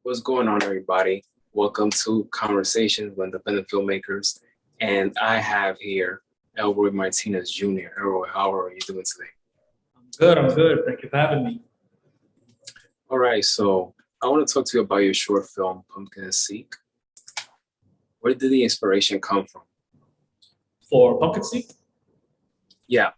What's going on, everybody? Welcome to Conversations with Independent Filmmakers. And I have here Elroy Martinez Jr. Elroy, how are you doing today? Good, I'm good. Thank you for having me. All right, so I want to talk to you about your short film, Pumpkin and Seek. Where did the inspiration come from? For Pumpkin Seek? Yeah.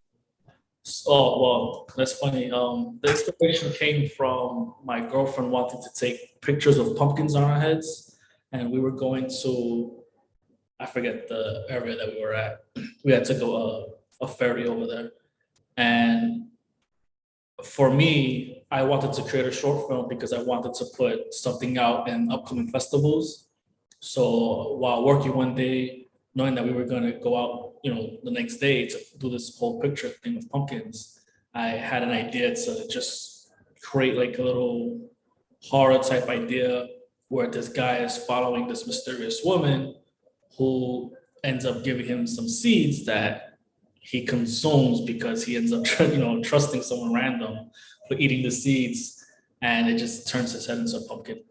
Oh, well, that's funny. The inspiration came from my girlfriend wanting to take pictures of pumpkins on our heads. And we were going to, I forget the area that we were at. We had to go a ferry over there. And for me, I wanted to create a short film because I wanted to put something out in upcoming festivals. So while working one day, knowing that we were going to go out, the next day to do this whole picture thing with pumpkins, I had an idea to just create like a little horror type idea where this guy is following this mysterious woman who ends up giving him some seeds that he consumes because he ends up, trusting someone random for eating the seeds, and it just turns his head into a pumpkin.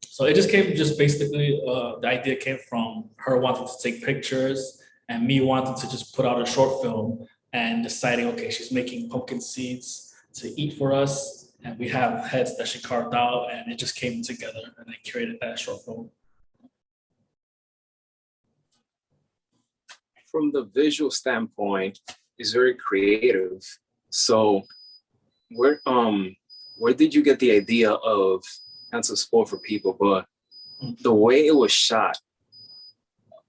So it just came, just basically, the idea came from her wanting to take pictures and me wanting to just put out a short film and deciding, okay, she's making pumpkin seeds to eat for us, and we have heads that she carved out, and it just came together, and I created that short film. From the visual standpoint, it's very creative. So where did you get the idea of, not to spoil for people, but the way it was shot?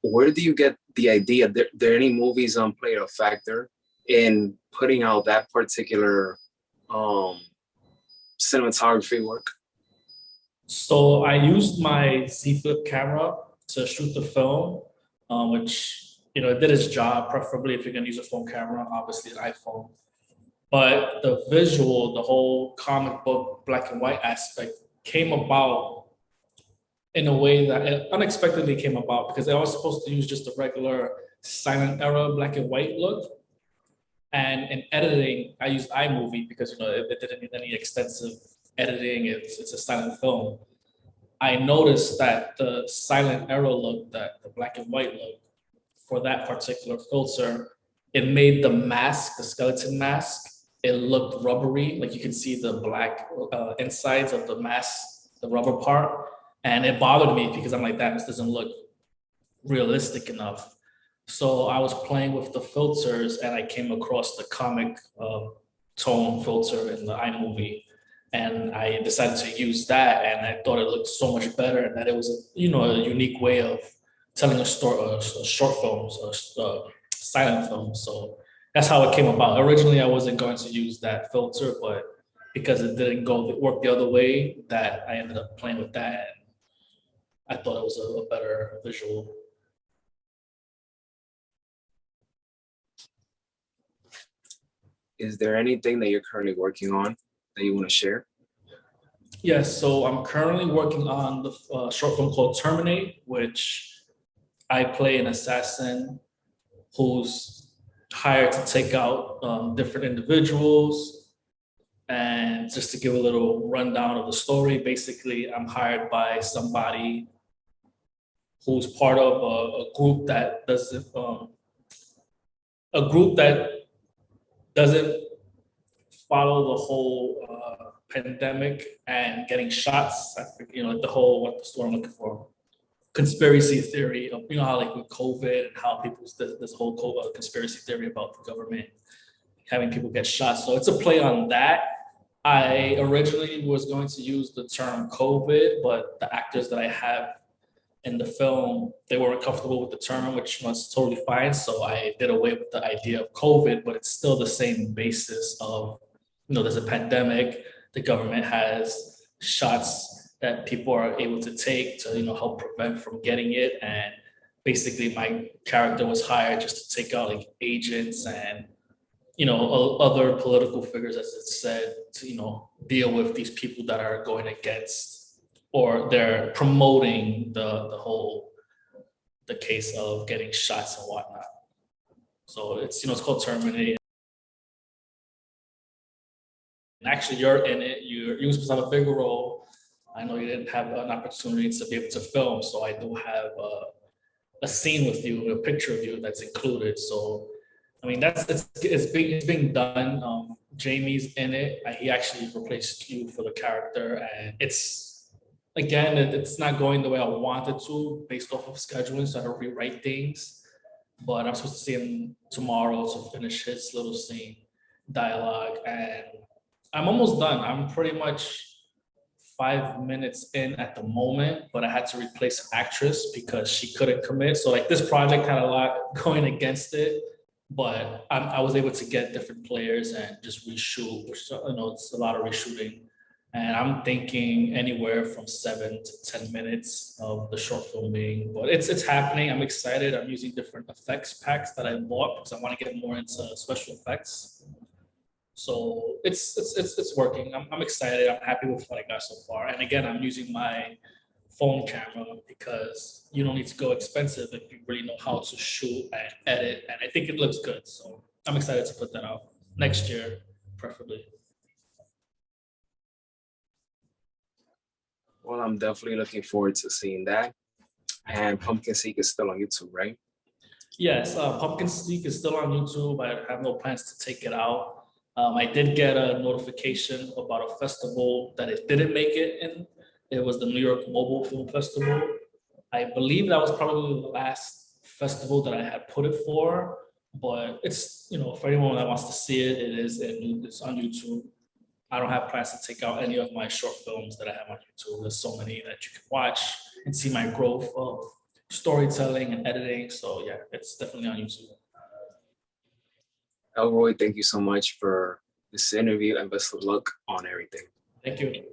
Where do you get the idea? There any movies played a factor in putting out that particular cinematography work? So I used my Z Flip camera to shoot the film, which it did its job. Preferably, if you're going to use a phone camera, obviously an iPhone. But the visual, the whole comic book black and white aspect came about in a way that it unexpectedly came about because I was supposed to use just a regular silent era black and white look. And in editing, I used iMovie because it didn't need any extensive editing. It's a silent film. I noticed that the silent era look, that the black and white look, for that particular filter, it made the mask, the skeleton mask, it looked rubbery. Like you can see the black insides of the mask, the rubber part. And it bothered me because I'm like, this doesn't look realistic enough. So I was playing with the filters and I came across the comic tone filter in the iMovie. And I decided to use that, and I thought it looked so much better, and that it was a unique way of telling a story, short films, silent films. So that's how it came about. Originally, I wasn't going to use that filter, but because it didn't work the other way, that I ended up playing with that. And I thought it was a better visual. Is there anything that you're currently working on that you want to share? Yes, so I'm currently working on the short film called Terminate, which I play an assassin who's hired to take out different individuals. And just to give a little rundown of the story, basically, I'm hired by somebody who's part of a group that doesn't follow the whole pandemic and getting shots. The whole, what's the word I'm looking for? Conspiracy theory of, how like with COVID and how people's this whole conspiracy theory about the government having people get shot. So it's a play on that. I originally was going to use the term COVID, but the actors that I have in the film, they weren't comfortable with the term, which was totally fine. So I did away with the idea of COVID, but it's still the same basis of, there's a pandemic, the government has shots that people are able to take to, help prevent from getting it. And basically my character was hired just to take out like agents and, other political figures, as it said, to, deal with these people that are going against, or they're promoting the case of getting shots and whatnot. So it's called Terminate. And actually, you're in it. You're supposed to have a bigger role. I know you didn't have an opportunity to be able to film, so I do have a scene with you, a picture of you that's included. So, I mean, it's being done. Jamie's in it. He actually replaced you for the character, and it's not going the way I wanted to based off of scheduling, so I had to rewrite things. But I'm supposed to see him tomorrow to finish his little scene dialogue, and I'm almost done. I'm pretty much 5 minutes in at the moment, but I had to replace an actress because she couldn't commit. So like this project had a lot going against it, but I was able to get different players and just reshoot, which it's a lot of reshooting. And I'm thinking anywhere from 7 to 10 minutes of the short filming, but it's happening. I'm excited. I'm using different effects packs that I bought because I want to get more into special effects. So it's working. I'm excited. I'm happy with what I got so far. And again, I'm using my phone camera because you don't need to go expensive if you really know how to shoot and edit. And I think it looks good. So I'm excited to put that out next year, preferably. Well, I'm definitely looking forward to seeing that. And Pumpkin Seek is still on YouTube, right? Yes, Pumpkin Seek is still on YouTube. I have no plans to take it out. I did get a notification about a festival that it didn't make it in. It was the New York Mobile Film Festival. I believe that was probably the last festival that I had put it for, but it's, for anyone that wants to see it, it's on YouTube. I don't have plans to take out any of my short films that I have on YouTube. There's so many that you can watch and see my growth of storytelling and editing. So yeah, it's definitely on YouTube. Elroy, thank you so much for this interview and best of luck on everything. Thank you.